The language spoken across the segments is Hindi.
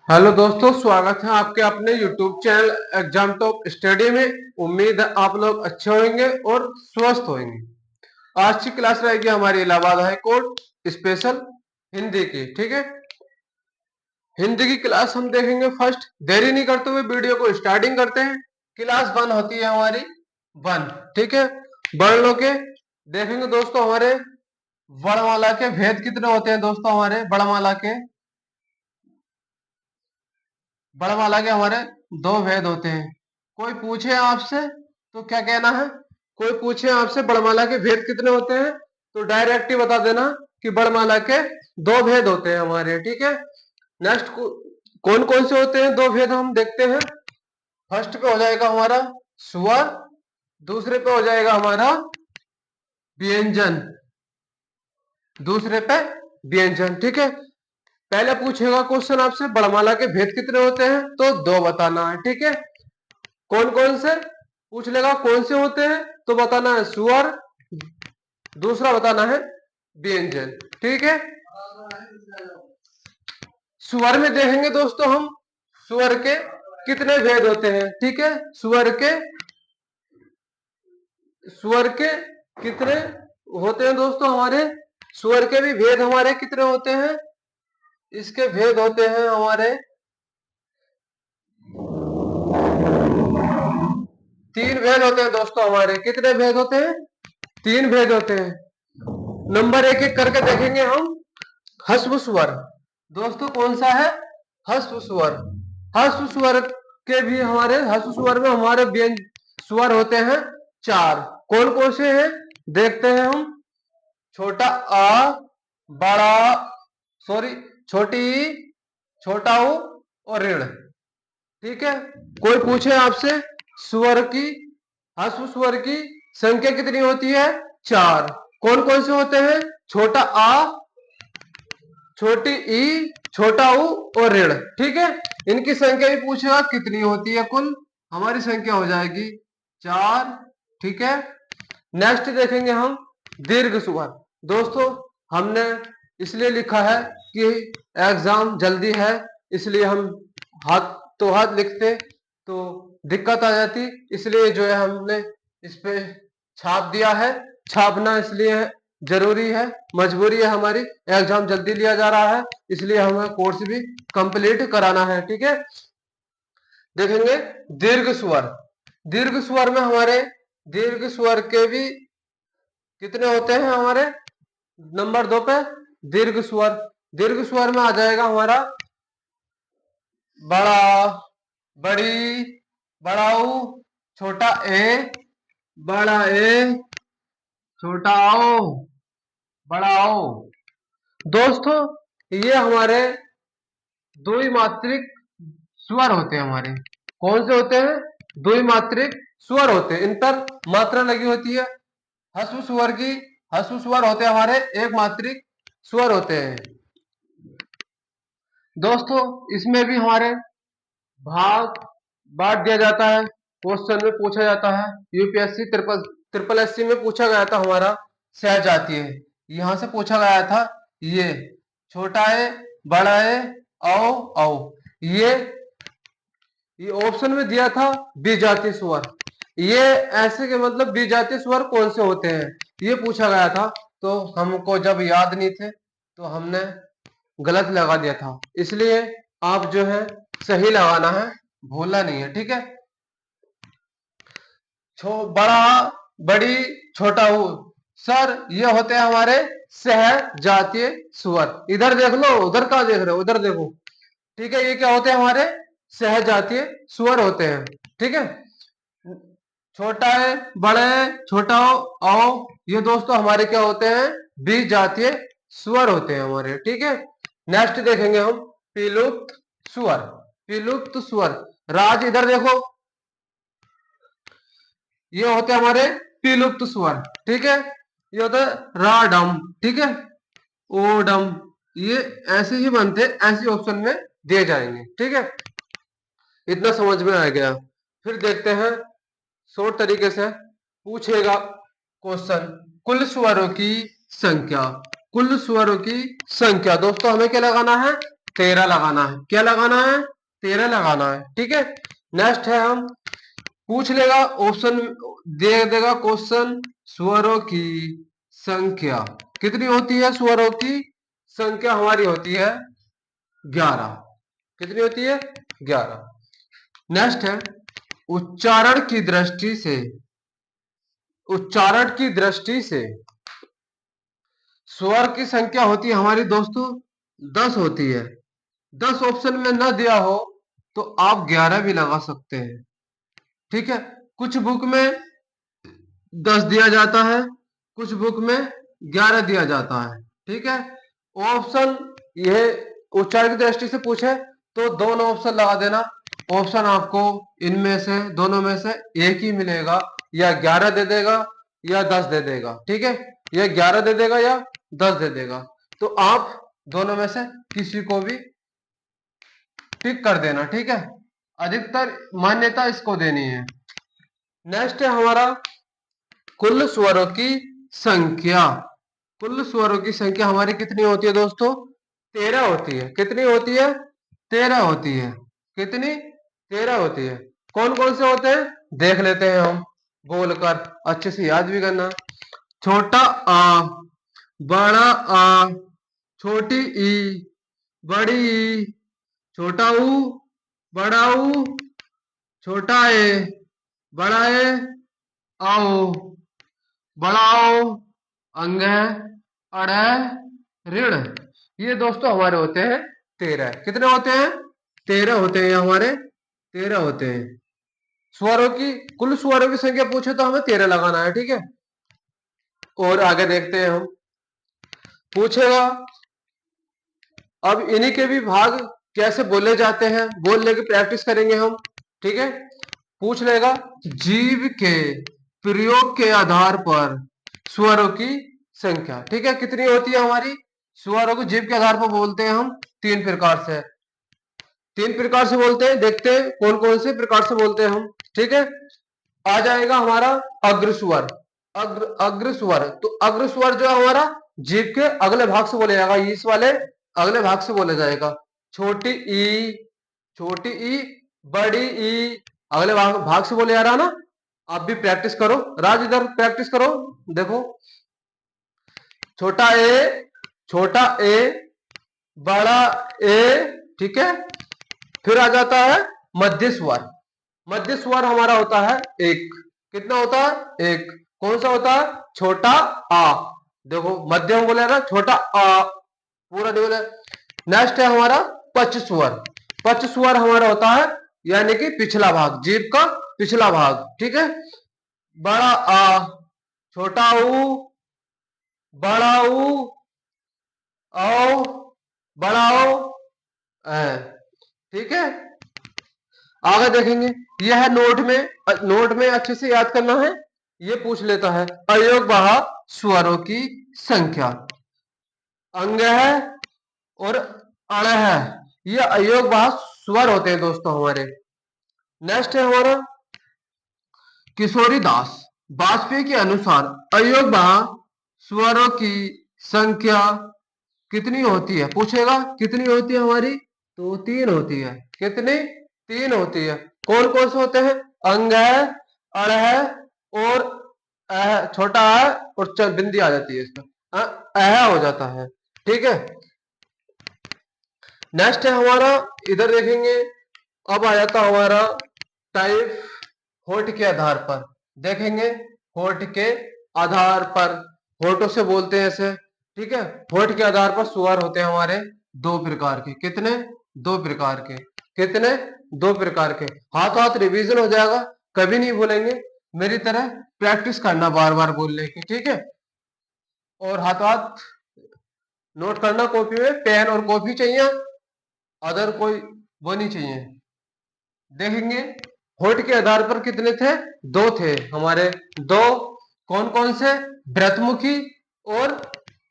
हेलो दोस्तों, स्वागत है आपके अपने YouTube channel exam top study में। उम्मीद है आप लोग अच्छे होंगे और स्वस्थ होंगे। आज की क्लास रहेगी हमारी Allahabad high court special Hindi की। ठीक है, हिंदी की क्लास हम देखेंगे। फर्स्ट देरी नहीं करते हुए वीडियो को स्टार्टिंग करते हैं। क्लास 1 होती है हमारी 1। ठीक है, वर्णों के देखेंगे दोस्तों। हमारे वर्णमाला के भेद कितने होते हैं दोस्तों? हमारे वर्णमाला के हमारे दो भेद होते हैं। कोई पूछे आपसे तो क्या कहना है? कोई पूछे आपसे वर्णमाला के भेद कितने होते हैं तो डायरेक्ट ही बता देना कि वर्णमाला के दो भेद होते हैं हमारे। ठीक है, नेक्स्ट कौन कौन से होते हैं दो भेद हम देखते हैं। फर्स्ट पे हो जाएगा हमारा स्वर, दूसरे पे हो जाएगा हमारा व्यंजन। दूसरे पे व्यंजन। ठीक है, पहले पूछेगा क्वेश्चन आपसे वर्णमाला के भेद कितने होते हैं तो दो बताना है। ठीक है, कौन कौन से पूछ लेगा, कौन से होते हैं तो बताना है स्वर, दूसरा बताना है व्यंजन। ठीक है, स्वर में देखेंगे दोस्तों हम स्वर के कितने भेद होते हैं। ठीक है, स्वर के कितने होते हैं दोस्तों? हमारे स्वर के भी भेद हमारे कितने होते हैं? इसके भेद होते हैं हमारे तीन भेद होते हैं दोस्तों। हमारे कितने भेद होते हैं? तीन भेद होते हैं। नंबर एक एक करके देखेंगे हम। हस्व स्वर दोस्तों कौन सा है? हस्व स्वर। हस्व स्वर के भी हमारे हस्व स्वर में हमारे व्यंजन स्वर होते हैं चार। कौन कौन से हैं देखते हैं हम। छोटा आ, बड़ा सॉरी छोटी ई, छोटा ऊ और ऋण। ठीक है, कोई पूछे आपसे स्वर की, हस्व स्वर की संख्या कितनी होती है? चार। कौन कौन से होते हैं? छोटा आ, छोटी ई, छोटा ऊ और ऋण। ठीक है, इनकी संख्या भी पूछेगा कितनी होती है। कुल हमारी संख्या हो जाएगी चार। ठीक है, नेक्स्ट देखेंगे हम दीर्घ स्वर। दोस्तों हमने इसलिए लिखा है कि एग्जाम जल्दी है, इसलिए हम हाथ तो हाथ लिखते तो दिक्कत आ जाती, इसलिए जो है हमने इस पे छाप दिया है। छापना इसलिए जरूरी है, मजबूरी है हमारी। एग्जाम जल्दी लिया जा रहा है इसलिए हमें कोर्स भी कंप्लीट कराना है। ठीक है, देखेंगे दीर्घ स्वर। दीर्घ स्वर में हमारे दीर्घ स्वर के भी कितने होते हैं हमारे? नंबर दो पे दीर्घ स्वर। दीर्घ स्वर में आ जाएगा हमारा बड़ा, बड़ी, बड़ाऊ, छोटा ए, बड़ा ए, छोटा ओ, बड़ा ओ। दोस्तों ये हमारे द्विमात्रिक स्वर होते हैं हमारे। कौन से होते हैं? द्विमात्रिक स्वर होते हैं, इन पर मात्रा लगी होती है। हस्व स्वर की, हस्व स्वर होते हैं हमारे एक मात्रिक स्वर होते हैं। दोस्तों इसमें भी हमारे भाग बांट दिया जाता है। क्वेश्चन में पूछा जाता है, यूपीएससी ट्रिपल एससी में पूछा गया था हमारा सहजातीय। यहां से पूछा गया था ये छोटा है, बड़ा है, औ औ। ये ये ऑप्शन में दिया था विजातीय स्वर। ये ऐसे के मतलब विजातीय स्वर कौन से होते हैं ये पूछा गया था। तो हमको जब याद नहीं थे तो हमने गलत लगा दिया था, इसलिए आप जो है सही लगाना है, भूलना नहीं है। ठीक है, बड़ा, बड़ी, छोटा हूं सर, ये होते हैं हमारे सहजातीय स्वर। इधर देख लो, उधर कहाँ देख रहे हो? उधर देखो। ठीक है, ये क्या होते हैं? हमारे सहजातीय स्वर होते हैं। ठीक है, छोटा है, बड़ा है, छोटा हो, आओ, ये दोस्तों हमारे क्या होते हैं? विजातीय स्वर होते हैं हमारे। ठीक है, नेक्स्ट देखेंगे हम विलुप्त स्वर। विलुप्त स्वर राज, इधर देखो, ये होते हैं हमारे विलुप्त स्वर। ठीक है, ये होता है राडम, ठीक है, ओडम। ये ऐसे ही बनते, ऐसे ऑप्शन में दिए जाएंगे। ठीक है, इतना समझ में आ गया। फिर देखते हैं शॉर्ट तरीके से पूछेगा क्वेश्चन, कुल स्वरों की संख्या। कुल स्वरों की संख्या दोस्तों हमें क्या लगाना है? 13 लगाना है। क्या लगाना है? 13 लगाना है। ठीक है। नेक्स्ट है, हम पूछ लेगा ऑप्शन दे देगा क्वेश्चन, स्वरों की संख्या कितनी होती है? स्वरों की संख्या हमारी होती है 11। कितनी होती है? 11। नेक्स्ट है, उच्चारण की दृष्टि से, उच्चारण की दृष्टि से स्वर की संख्या होती है हमारी दोस्तों 10 होती है। 10 ऑप्शन में न दिया हो तो आप 11 भी लगा सकते हैं। ठीक है। कुछ बुक में 10 दिया जाता है, कुछ बुक में 11 दिया जाता है। ठीक है। ऑप्शन यह उच्चारण की दृष्टि से पूछे तो दोनों ऑप्शन लगा देना। ऑप्शन आपको इनमें से, दोनों में से एक ही मिलेगा, या 11 दे देगा या 10 दे देगा। ठीक है। या 11 दे देगा या 10 दे देगा। तो आप दोनों में से किसी को भी टिक कर देना। ठीक है। अधिकतर मान्यता इसको देनी है। नेक्स्ट है हमारा कुल स्वरों की संख्या। कुल स्वरों की संख्या हमारी कितनी होती है दोस्तों? 13 होती है। कितनी होती है? 13 होती है। कितनी? 13 होती है। कौन कौन से होते हैं देख लेते हैं हम, बोलकर अच्छे से याद भी करना। छोटा आ, बड़ा आ, छोटी ई, बड़ी ई, छोटा ऊ, बड़ा ऊ, छोटा ए, बड़ा ए, आओ, बढ़ाओ, अंग, अड़, ऋण। ये दोस्तों हमारे होते हैं 13। कितने होते हैं? 13 होते हैं हमारे, 13 होते हैं। स्वरों की, कुल स्वरों की संख्या पूछे तो हमें 13 लगाना है। ठीक है। और आगे देखते हैं हम, पूछेगा अब इन्हीं के भी भाग कैसे बोले जाते हैं, बोलने की प्रैक्टिस करेंगे हम। ठीक है। पूछ लेगा जीव के प्रयोग के आधार पर स्वरों की संख्या। ठीक है। कितनी होती है हमारी? स्वरों को जीव के आधार पर बोलते हैं हम 3 प्रकार से। 3 प्रकार से बोलते हैं, देखते हैं कौन कौन से प्रकार से बोलते हैं हम। ठीक है। आ जाएगा हमारा अग्र स्वर। अग्र स्वर, तो अग्र स्वर जो है हमारा जीभ के अगले भाग से बोला जाएगा, इस वाले अगले भाग से बोला जाएगा। छोटी ई, छोटी ई, बड़ी ई अगले भाग से बोले जा रहा ना। आप भी प्रैक्टिस करो, राज इधर प्रैक्टिस करो। देखो, छोटा ए, छोटा ए, बड़ा ए। ठीक है। फिर आ जाता है मध्य स्वर। मध्य स्वर हमारा होता है एक। कितना होता है? एक। कौन सा होता है? छोटा आ। देखो मध्यम बोले ना, छोटा आ पूरा नहीं बोले। नेक्स्ट है हमारा पच स्वर। पच स्वर हमारा होता है यानी कि पिछला भाग, जीभ का पिछला भाग। ठीक है। बड़ा आ, छोटा ऊ, बड़ा ऊ, आओ, बड़ा ओ, ठीक है। आगे देखेंगे, यह है नोट में, नोट में अच्छे से याद करना है। ये पूछ लेता है अयोगवाह स्वरों की संख्या। अंग है और अण है, ये अयोगवाह स्वर होते हैं दोस्तों हमारे। नेक्स्ट है हमारा किशोरी दास वाजपेयी के अनुसार अयोगवाह स्वरों की संख्या कितनी होती है? पूछेगा कितनी होती है हमारी, तो 3 होती है। कितनी? 3 होती है। कौन कौन से होते हैं? अंग है, अड़ है और छोटा है, और बिंदी आ जाती है इसमें, हो जाता है। ठीक है। नेक्स्ट है हमारा, इधर देखेंगे, अब आ जाता हमारा टाइप होठ के आधार पर। देखेंगे होठ के आधार पर, होठों से बोलते हैं ऐसे। ठीक है। होठ के आधार पर स्वर होते हैं हमारे 2 प्रकार के। कितने? 2 प्रकार के। कितने? 2 प्रकार के। हाथ हाथ रिवीजन हो जाएगा, कभी नहीं भूलेंगे। मेरी तरह प्रैक्टिस करना बार बार बोलने की। ठीक है। और हाथ हाथ नोट करना, कॉपी में पेन और कॉपी चाहिए, अदर कोई वो नहीं चाहिए। देखेंगे होठ के आधार पर कितने थे? 2 थे हमारे। 2 कौन कौन से? व्रतमुखी और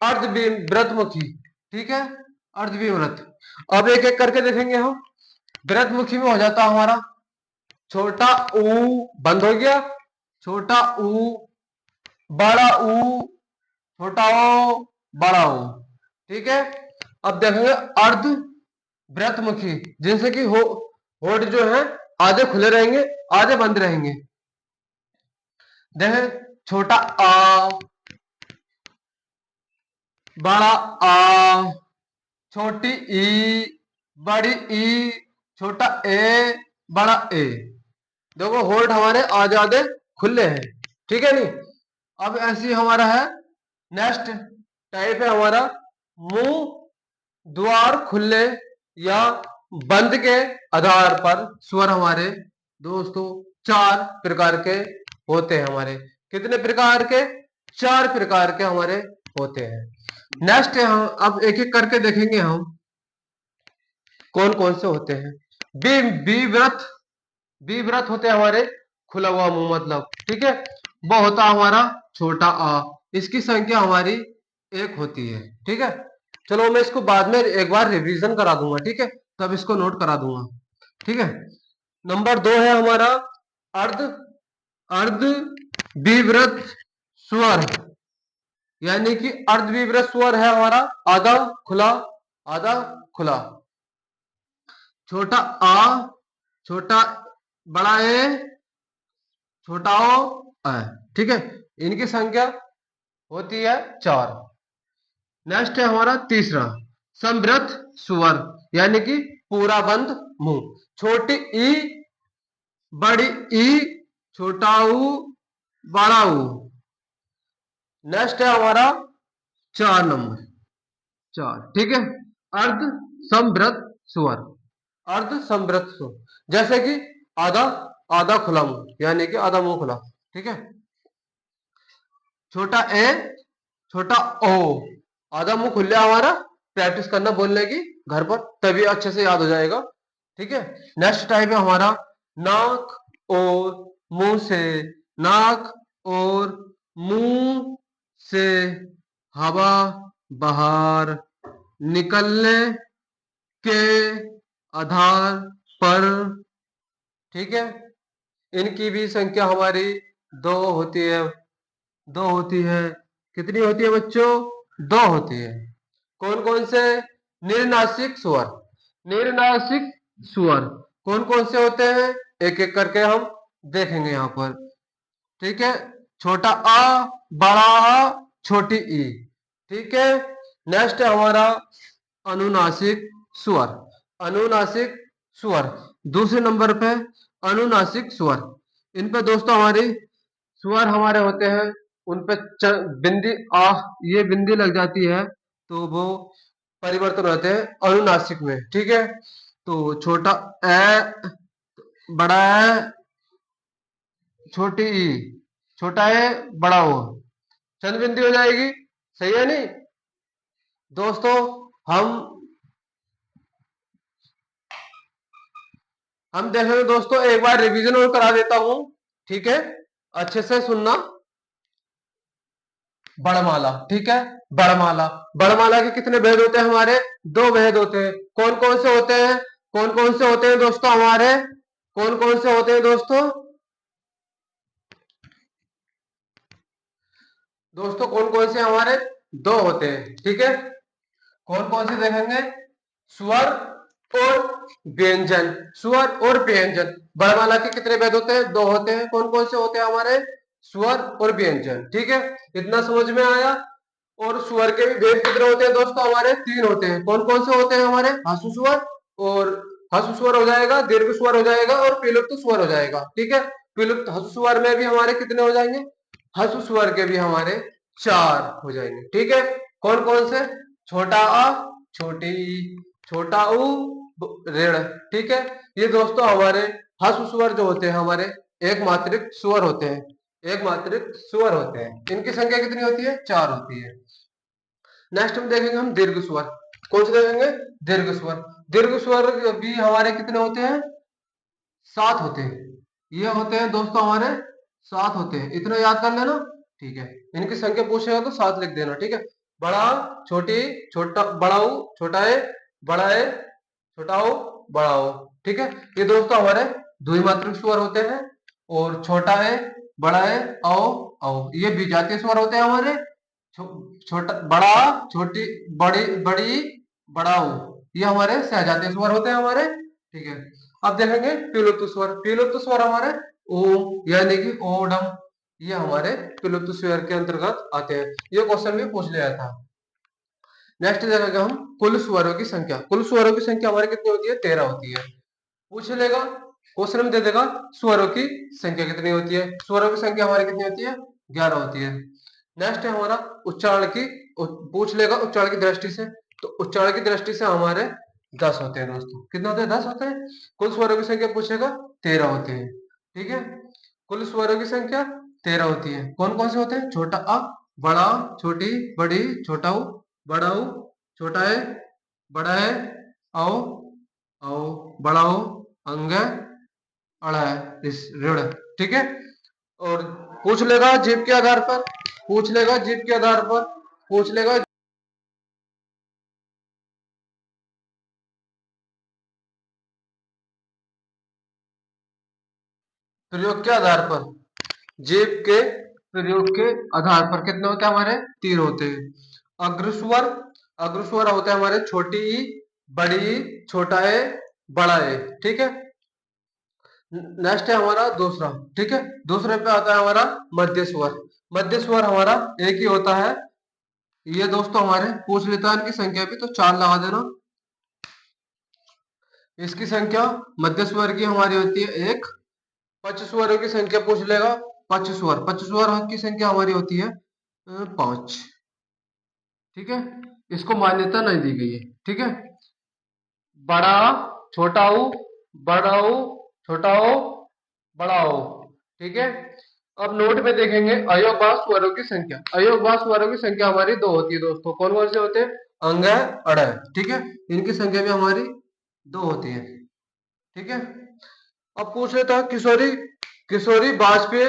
व्रतमुखी। ठीक है। अर्धव्रत। अब एक एक करके देखेंगे हम। व्रतमुखी में हो जाता हमारा छोटा ऊ, बंद हो गया, छोटा ऊ, बड़ा ऊ, छोटा ओ, बड़ा ओ। ठीक है। अब देखेंगे अर्ध व्रतमुखी, जिनसे कि हो होठ जो है आधे खुले रहेंगे, आधे बंद रहेंगे। देखें, छोटा आ, बड़ा आ, छोटी ई, बड़ी ई, छोटा ए, बड़ा ए। देखो होल्ड हमारे आधे खुले हैं, ठीक है नहीं। अब ऐसी हमारा है नेक्स्ट टाइप है हमारा मुंह द्वार खुले या बंद के आधार पर स्वर हमारे दोस्तों चार प्रकार के होते हैं हमारे। कितने प्रकार के? चार प्रकार के हमारे होते हैं। नेक्स्ट हम अब एक एक करके देखेंगे हम कौन कौन से होते हैं। बी बी व्रत, बी व्रत होते हैं हमारे खुला हुआ मुंह, मतलब ठीक है। वो होता हमारा छोटा आ, इसकी संख्या हमारी एक होती है, ठीक है। चलो मैं इसको बाद में एक बार रिवीजन करा दूंगा, ठीक है, तब इसको नोट करा दूंगा, ठीक है। नंबर दो है हमारा अर्ध, अर्ध विवृत स्वर, यानी कि अर्ध विवृत स्वर है हमारा आधा खुला, आधा खुला। छोटा आ, छोटा बड़ा ए, छोटा ओ आ, ठीक है। इनकी संख्या होती है चार। नेक्स्ट है हमारा तीसरा समृद्ध स्वर, यानी कि पूरा बंद मुंह। छोटी ई, बड़ी ई, छोटा ऊ, बड़ा ऊ। नेक्स्ट है हमारा चार नंबर, चार, ठीक है। अर्ध समृद्ध स्वर, अर्ध समृद्ध स्वर, जैसे कि आधा, आधा खुला मुंह, यानी कि आधा मुंह खुला, ठीक है। छोटा ए, छोटा ओ, आधा मुंह खुल लिया हमारा। प्रैक्टिस करना बोलने की घर पर, तभी अच्छे से याद हो जाएगा, ठीक है। नेक्स्ट टाइप है हमारा नाक और मुंह से, नाक और मुंह से हवा बाहर निकलने के आधार पर, ठीक है। इनकी भी संख्या हमारी दो होती है, दो होती है। कितनी होती है बच्चों? दो होती है। कौन कौन से? निर्नासिक स्वर, निर्नासिक स्वर कौन कौन से होते हैं एक एक करके हम देखेंगे यहाँ पर, ठीक है। छोटा आ, बड़ा आ, छोटी ई, ठीक है। नेक्स्ट है हमारा अनुनासिक स्वर, अनुनासिक स्वर दूसरे नंबर पे, अनुनासिक स्वर। इन पे दोस्तों हमारी स्वर हमारे होते हैं, उन पे बिंदी आ, ये बिंदी लग जाती है तो वो परिवर्तन होते हैं अनुनासिक में, ठीक है। तो छोटा ए, बड़ा ए, छोटी ई, छोटा ए, बड़ा ओ, चंद बिंदी हो जाएगी, सही है नहीं दोस्तों। हम हम देखेंगे दोस्तों, एक बार रिवीजन और करा देता हूं, ठीक है, अच्छे से सुनना। बड़माला, ठीक है। बड़माला, बड़माला के कितने भेद होते हैं हमारे? दो भेद होते हैं। कौन कौन से होते हैं? कौन कौन से होते हैं दोस्तों हमारे? कौन कौन से होते हैं दोस्तों? दोस्तों कौन कौन से हमारे? दो होते हैं, ठीक है। कौन कौन से देखेंगे? स्वर और व्यंजन, स्वर और व्यंजन। वर्णमाला के कितने भेद होते हैं? दो होते हैं। कौन कौन से होते हैं हमारे? स्वर और व्यंजन, ठीक है। इतना समझ में आया। और स्वर के भी भेद कितने होते हैं दोस्तों हमारे? तीन होते हैं। कौन कौन से होते हैं हमारे? ह्रस्व स्वर, और ह्रस्व स्वर हो जाएगा, दीर्घ स्वर हो जाएगा, और विलुप्त स्वर हो जाएगा, ठीक है। विलुप्त ह्रस्व स्वर में भी हमारे कितने हो जाएंगे? ह्रस्व स्वर के भी हमारे चार हो जाएंगे, ठीक है। कौन कौन से? छोटा आ, छोटी ई, छोटा ऊ, ऋण, ठीक है। ये दोस्तों हमारे ह्रस्व स्वर जो होते हैं हमारे एक मात्रिक स्वर होते हैं, एक मात्रिक स्वर होते हैं। इनकी संख्या कितनी होती है? चार होती है। नेक्स्ट में देखेंगे हम दीर्घ स्वर। कौन से देखेंगे? दीर्घ स्वर। दीर्घ स्वर भी हमारे कितने होते हैं? सात होते हैं। ये होते हैं दोस्तों हमारे सात होते हैं, इतना याद कर लेना, ठीक है। इनकी संख्या पूछेगा तो सात लिख देना, ठीक है। बड़ा, छोटी, छोटा, बड़ा ऊ, छोटा ए, बड़ा ए, छोटा ओ, बड़ा ओ, ठीक है। ये दोस्तों हमारे द्विमात्रिक स्वर होते हैं। और छोटा ए, बड़ा ए, आओ, आओ, ये विजातीय स्वर होते हैं हमारे। छोटा, बड़ा, छोटी, बड़ी, बड़ी, बड़ा ओ, ये हमारे सहजातीय स्वर होते हैं हमारे, ठीक है। अब देखेंगे विलुप्त स्वर। विलुप्त स्वर हमारे ओ यानी कि ओडम, ये हमारे विलुप्त स्वर के अंतर्गत आते हैं। ये क्वेश्चन भी पूछ लिया था। नेक्स्ट देखेंगे हम कुल स्वरों की संख्या। कुल स्वरों की संख्या हमारी कितनी होती है? 13 होती है। पूछ लेगा, क्वेश्चन में दे देगा स्वरों की संख्या कितनी होती है। स्वरों की संख्या हमारी कितनी होती है? 11 होती है। नेक्स्ट है हमारा उच्चारण की, पूछ लेगा उच्चारण की दृष्टि से। तो उच्चारण की दृष्टि से हमारे 10 होते हैं दोस्तों। कितने होते हैं? 10 होते हैं। कुल स्वरों की संख्या पूछेगा 13 होते हैं, ठीक है। कुल स्वरों की संख्या 13 होती है। कौन कौन से होते हैं? छोटा अ, बड़ा, छोटी, बड़ी, छोटा उ, बड़ा उ, छोटा है, बड़ा है, औ, औ, बड़ा हो, अंग, अड़ा है, इस ऋण, ठीक है। और पूछ लेगा जीभ के आधार पर, पूछ लेगा जीभ के आधार पर, पूछ लेगा प्रयोग के आधार पर। जीभ के प्रयोग के आधार पर कितने होते हैं हमारे? 3 होते हैं। अग्रस्वर, अग्रस्वर होते हैं हमारे छोटी ई, बड़ी ई, छोटा ए, बड़ा ए, ठीक है। नेक्स्ट है हमारा दूसरा, ठीक है। दूसरे पे आता है हमारा मध्य स्वर। मध्य स्वर हमारा एक ही होता है। ये दोस्तों हमारे पूछ लेता है इनकी संख्या भी, तो 4 लगा देना। इसकी संख्या मध्य स्वर की हमारी होती है 1। पच स्वरों की संख्या पूछ लेगा। पच स्वर, पच स्वर की संख्या हमारी होती है 5, ठीक है। इसको मान्यता नहीं दी गई है, ठीक है। बड़ा, छोटा ऊ, बड़ा ऊ, छोटा ओ, बड़ा ओ, ठीक है। अब नोट में देखेंगे अयोगभाव स्वरों की संख्या। अयोगभाव स्वरों की संख्या हमारी 2 होती है दोस्तों। कौन कौन से होते हैं? अंग, अड़, ठीक है। इनकी संख्या भी हमारी 2 होती है, ठीक है। अब पूछ लेता है किशोरी, किशोरी बाजपेयी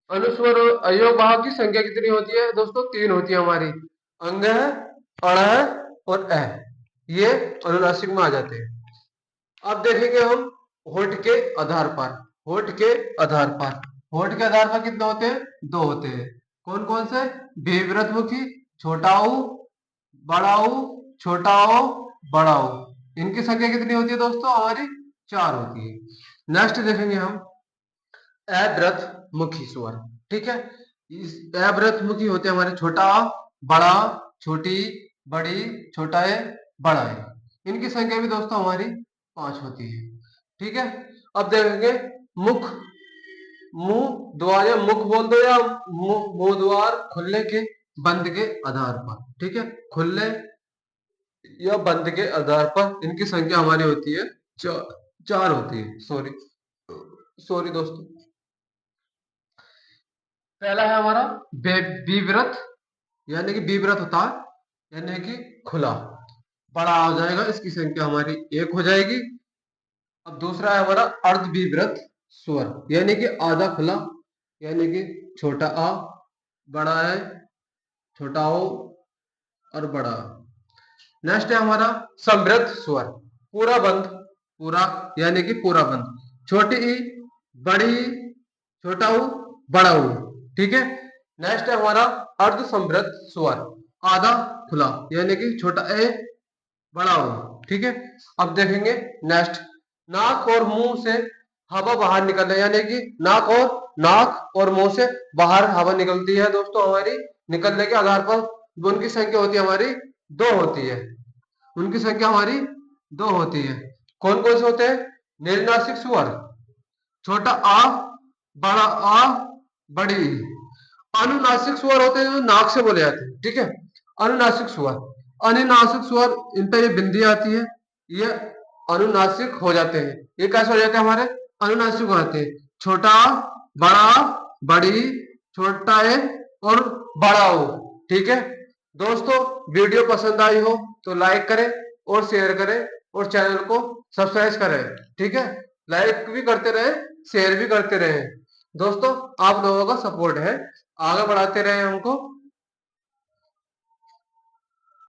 अनुस्वर अयोगभाव की संख्या कितनी होती है दोस्तों? 3 होती है हमारी। अंग है, अड़ है और अ, ये अनुनासिक में आ जाते हैं। अब देखेंगे हम होठ के आधार पर। होठ के आधार पर, होठ के आधार पर कितने होते हैं? 2 होते हैं। कौन कौन से? बेवृत मुखी, छोटा ऊ, बड़ा ऊ, छोटा ओ, बड़ा ऊ। इनकी संख्या कितनी होती है दोस्तों? हमारी 4 होती है। नेक्स्ट देखेंगे हम अव्रत मुखी स्वर, ठीक है। इस अव्रत मुखी होते हैं हमारे छोटा आ, बड़ा, छोटी, बड़ी, छोटा है, बड़ा है। इनकी संख्या भी दोस्तों हमारी 5 होती है, ठीक है। अब देखेंगे मुख, मुंह द्वार या मुख बोल दो या मुंह द्वार खुलने के बंद के आधार पर, ठीक है। खुलने या बंद के आधार पर इनकी संख्या हमारी होती है 4 होती है। सॉरी, सॉरी दोस्तों। पहला है हमारा विव्रत, यानी कि विव्रत होता है यानी कि खुला, बड़ा हो जाएगा, इसकी संख्या हमारी 1 हो जाएगी। अब दूसरा है हमारा अर्धविव्रत स्वर, यानी कि आधा खुला, यानी कि छोटा आ, बड़ा है, छोटा ओ और बड़ा। नेक्स्ट है हमारा समृद्ध स्वर, पूरा बंद, पूरा यानी कि पूरा बंद, छोटी ई, बड़ी ई, छोटा ऊ, बड़ा ऊ, ठीक है। नेक्स्ट है हमारा अर्ध समृद्ध स्वर, आधा खुला यानी कि छोटा ए, बड़ा ओ, ठीक है। अब देखेंगे नेक्स्ट, नाक और मुंह से हवा बाहर निकलना, यानी कि नाक और मुंह से बाहर हवा निकलती है दोस्तों हमारी। निकलने के आधार पर उनकी संख्या होती है हमारी 2 होती है। उनकी संख्या हमारी 2 होती है। कौन कौन से होते हैं? निर्नासिक स्वर, छोटा आ, बड़ा आ, बड़ी ई। अनुनासिक स्वर होते हैं जो नाक से बोले जाते हैं, ठीक है। अनुनासिक स्वर, अनुनासिक स्वर, इन पर ये बिंदी आती है, ये अनुनासिक हो जाते हैं। ये कैसे हो जाते हैं हमारे? अनुनासिक हो जाते हैं। छोटा आ, बड़ा आ, बड़ी, छोटा ए और बड़ा ओ, ठीक है। दोस्तों वीडियो पसंद आई हो तो लाइक करें और शेयर करें और चैनल को सब्सक्राइब करें, ठीक है। लाइक भी करते रहे, शेयर भी करते रहे। दोस्तों आप लोगों का सपोर्ट है, आगे बढ़ाते रहे हमको।